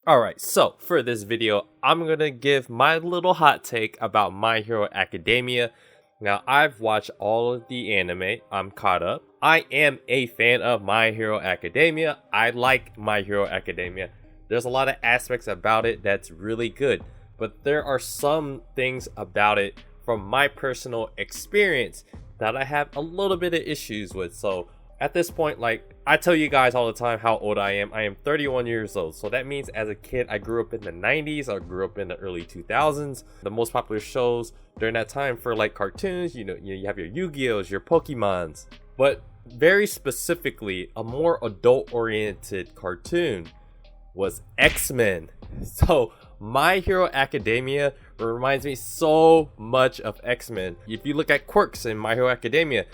Alright, so for this video, I'm gonna give my little hot take about My Hero Academia. Now, I've watched all of the anime, I'm caught up. I am a fan of My Hero Academia. I like My Hero Academia. There's a lot of aspects about it that's really good, but there are some things about it from my personal experience that I have a little bit of issues with. So at this point, like, I tell you guys all the time how old I am. I am 31 years old. So that means as a kid, I grew up in the 90s. I grew up in the early 2000s. The most popular shows during that time for like cartoons, you have your Yu-Gi-Ohs, your Pokemons. But very specifically, a more adult-oriented cartoon was X-Men. So My Hero Academia reminds me so much of X-Men. If you look at quirks in My Hero Academia,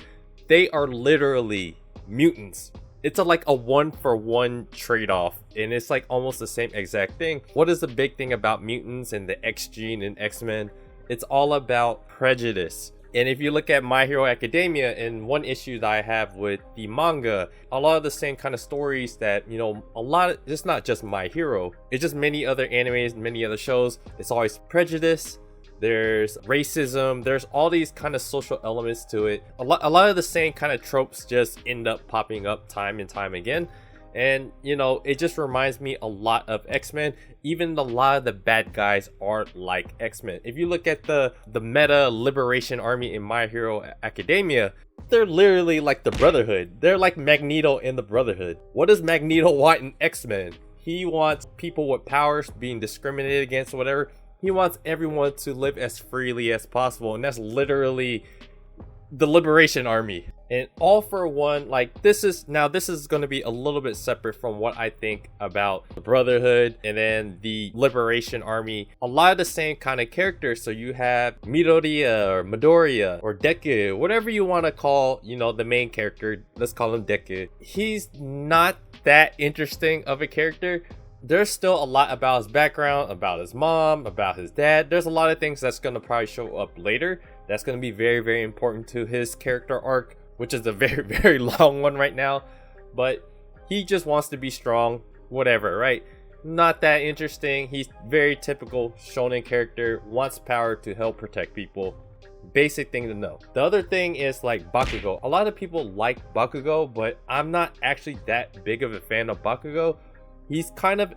they are literally mutants. It's like a one-for-one trade-off, and it's like almost the same exact thing. What is the big thing about mutants and the X gene in X-Men? It's all about prejudice. And if you look at My Hero Academia, and one issue that I have with the manga, a lot of the same kind of stories that, it's not just My Hero, it's just many other animes, many other shows. It's always prejudice. There's racism, there's all these kind of social elements to it. A lot of the same kind of tropes just end up popping up time and time again. And, it just reminds me a lot of X-Men. Even a lot of the bad guys are like X-Men. If you look at the meta liberation army in My Hero Academia, they're literally like the Brotherhood. They're like Magneto in the Brotherhood. What does Magneto want in X-Men? He wants people with powers being discriminated against or whatever. He wants everyone to live as freely as possible, and that's literally the Liberation Army. And all for one, like, this is going to be a little bit separate from what I think about the Brotherhood and then the Liberation Army. A lot of the same kind of characters. So you have Midoriya or Midoriya or Deku, whatever you want to call, the main character. Let's call him Deku. He's not that interesting of a character. There's still a lot about his background, about his mom, about his dad. There's a lot of things that's going to probably show up later. That's going to be very, very important to his character arc, which is a very, very long one right now. But he just wants to be strong, whatever, right? Not that interesting. He's very typical shonen character, wants power to help protect people. Basic thing to know. The other thing is like Bakugo. A lot of people like Bakugo, but I'm not actually that big of a fan of Bakugo. He's kind of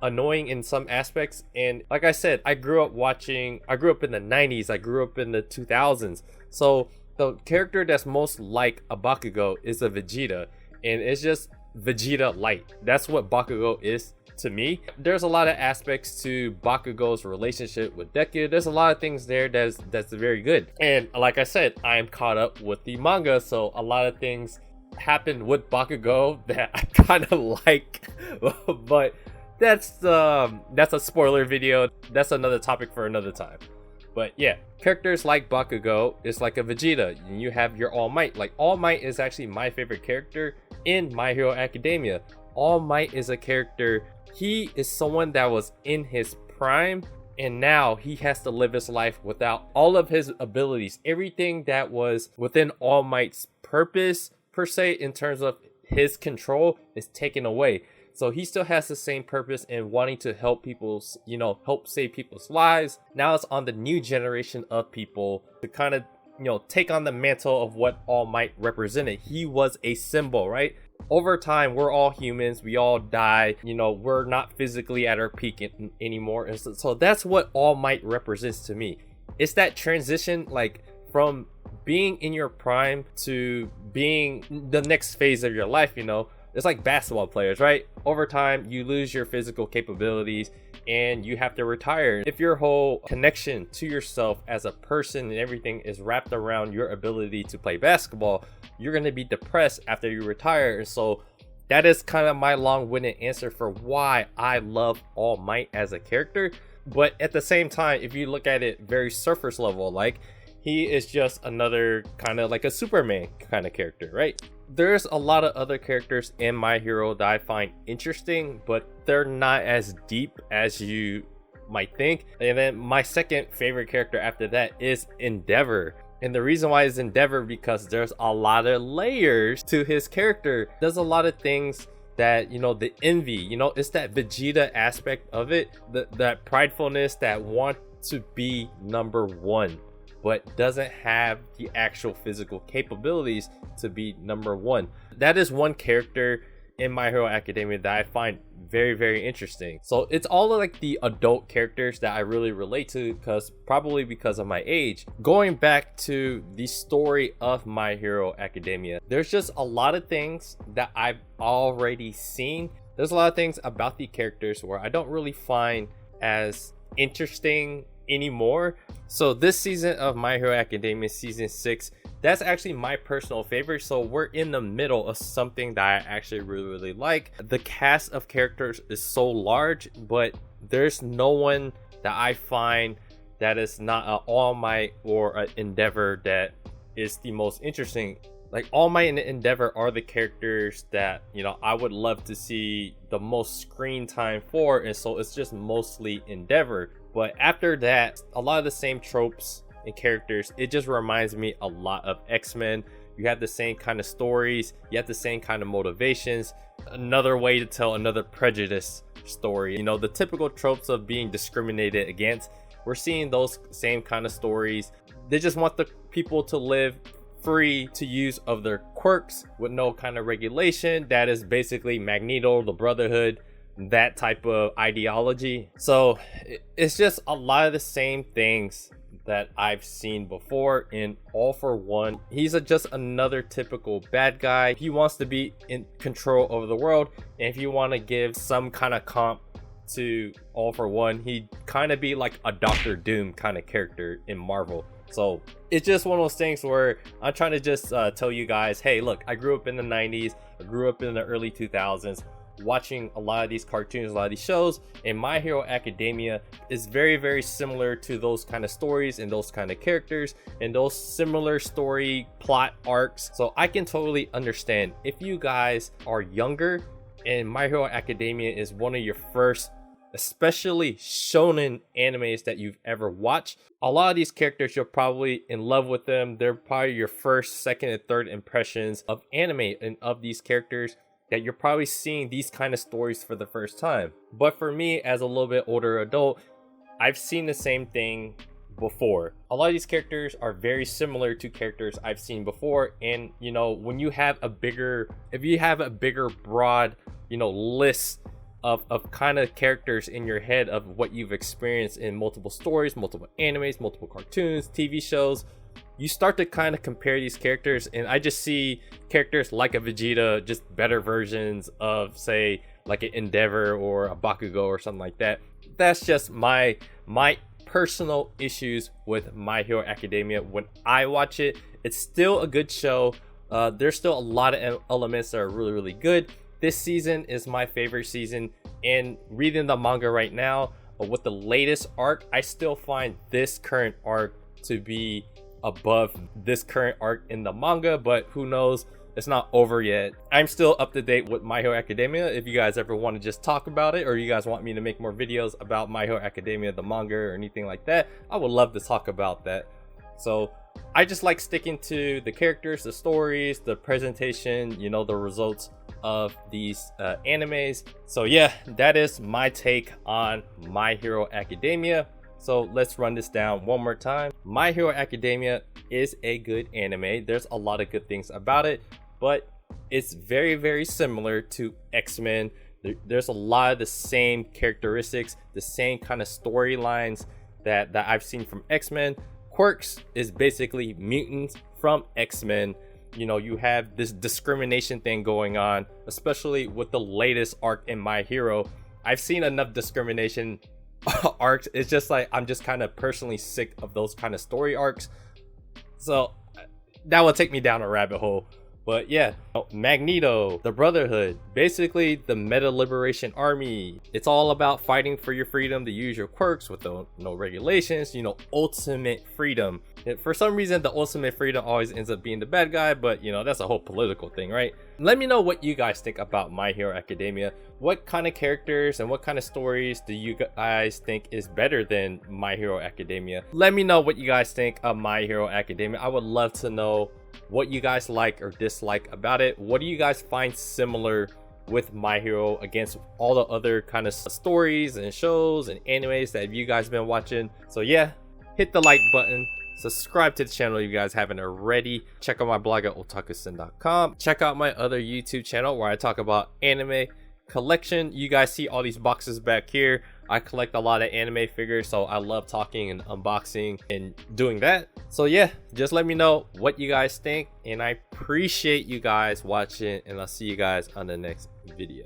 annoying in some aspects, and like I said, I grew up in the 90s, I grew up in the 2000s, so the character that's most like a Bakugo is a Vegeta, and it's just Vegeta light. That's what Bakugo is to me. There's a lot of aspects to Bakugo's relationship with Deku. There's a lot of things there that's very good, and like I said, I am caught up with the manga, so a lot of things happened with Bakugo that I kind of like, but that's a spoiler video. That's another topic for another time. But yeah, characters like Bakugo is like a Vegeta. You have your All Might. Like, All Might is actually my favorite character in My Hero Academia. All Might is a character, he is someone that was in his prime, and now he has to live his life without all of his abilities. Everything that was within All Might's purpose, per se, in terms of his control, is taken away. So he still has the same purpose in wanting to help people, help save people's lives. Now it's on the new generation of people to kind of, take on the mantle of what All Might represented. He was a symbol, right? Over time, we're all humans. We all die. We're not physically at our peak anymore. And so that's what All Might represents to me. It's that transition, like, from being in your prime to being the next phase of your life. It's like basketball players, right? Over time, you lose your physical capabilities and you have to retire. If your whole connection to yourself as a person and everything is wrapped around your ability to play basketball, you're going to be depressed after you retire. And so that is kind of my long-winded answer for why I love All Might as a character. But at the same time, if you look at it very surface level, like, he is just another kind of like a Superman kind of character, right? There's a lot of other characters in My Hero that I find interesting, but they're not as deep as you might think. And then my second favorite character after that is Endeavor. And the reason why it's Endeavor because there's a lot of layers to his character. There's a lot of things that, you know, the envy, you know, it's that Vegeta aspect of it, that pridefulness, that want to be number one but doesn't have the actual physical capabilities to be number one. That is one character in My Hero Academia that I find very, very interesting. So it's all of like the adult characters that I really relate to, probably because of my age. Going back to the story of My Hero Academia, there's just a lot of things that I've already seen. There's a lot of things about the characters where I don't really find as interesting anymore. So this season of My Hero Academia, season 6, that's actually my personal favorite. So we're in the middle of something that I actually really like. The cast of characters is so large, but there's no one that I find that is not an All Might or an Endeavor that is the most interesting. Like, All Might and Endeavor are the characters that, you know, I would love to see the most screen time for, and so it's just mostly Endeavor. But after that, a lot of the same tropes and characters, it just reminds me a lot of X-Men. You have the same kind of stories, you have the same kind of motivations, another way to tell another prejudice story. You know, the typical tropes of being discriminated against, we're seeing those same kind of stories. They just want the people to live free to use of their quirks with no kind of regulation. That is basically Magneto, the Brotherhood, that type of ideology. So it's just a lot of the same things that I've seen before in All for One. He's just another typical bad guy. He wants to be in control over the world, and if you want to give some kind of comp to All for One, he'd kind of be like a Doctor Doom kind of character in Marvel. So it's just one of those things where I'm trying to just tell you guys, hey, look, I grew up in the 90s, I grew up in the early 2000s, watching a lot of these cartoons, a lot of these shows, and My Hero Academia is very, very similar to those kind of stories and those kind of characters and those similar story plot arcs. So I can totally understand if you guys are younger and My Hero Academia is one of your first, especially shonen animes that you've ever watched. A lot of these characters, you're probably in love with them. They're probably your first, second, and third impressions of anime and of these characters, that you're probably seeing these kind of stories for the first time. But for me, as a little bit older adult, I've seen the same thing before. A lot of these characters are very similar to characters I've seen before. And, you know, when you have if you have a bigger, broad, you know, list of kind of characters in your head of what you've experienced in multiple stories, multiple animes, multiple cartoons, TV shows, you start to kind of compare these characters, and I just see characters like a Vegeta, just better versions of, say, like an Endeavor or a Bakugo or something like that. That's just my personal issues with My Hero Academia. When I watch it, it's still a good show. There's still a lot of elements that are really, really good. This season is my favorite season, and reading the manga right now with the latest arc, I still find this current arc to be above this current arc in the manga, but who knows, it's not over yet. I'm still up to date with My Hero Academia. If you guys ever want to just talk about it, or you guys want me to make more videos about My Hero Academia, the manga, or anything like that, I would love to talk about that. So I just like sticking to the characters, the stories, the presentation, you know, the results of these animes. So yeah, that is my take on My Hero Academia. So let's run this down one more time. My Hero Academia is a good anime. There's a lot of good things about it, but it's very, very similar to X-Men. There's a lot of the same characteristics, the same kind of storylines that I've seen from X-Men. Quirks is basically mutants from X-Men. You know, you have this discrimination thing going on, especially with the latest arc in My Hero. I've seen enough discrimination arcs. It's just like, I'm just kind of personally sick of those kind of story arcs. So that will take me down a rabbit hole. But yeah, Magneto, the Brotherhood, basically the Meta Liberation Army. It's all about fighting for your freedom to use your quirks with no regulations, you know, ultimate freedom. For some reason, the ultimate freedom always ends up being the bad guy, but you know, that's a whole political thing, right? Let me know what you guys think about My Hero Academia. What kind of characters and what kind of stories do you guys think is better than My Hero Academia? Let me know what you guys think of My Hero Academia. I would love to know what you guys like or dislike about it. What do you guys find similar with My Hero against all the other kind of stories and shows and animes that you guys been watching. So yeah, hit the like button, subscribe to the channel if you guys haven't already. Check out my blog at otakusen.com. Check out my other YouTube channel where I talk about anime collection. You guys see all these boxes back here. I collect a lot of anime figures, so I love talking and unboxing and doing that. So yeah, just let me know what you guys think, and I appreciate you guys watching, and I'll see you guys on the next video.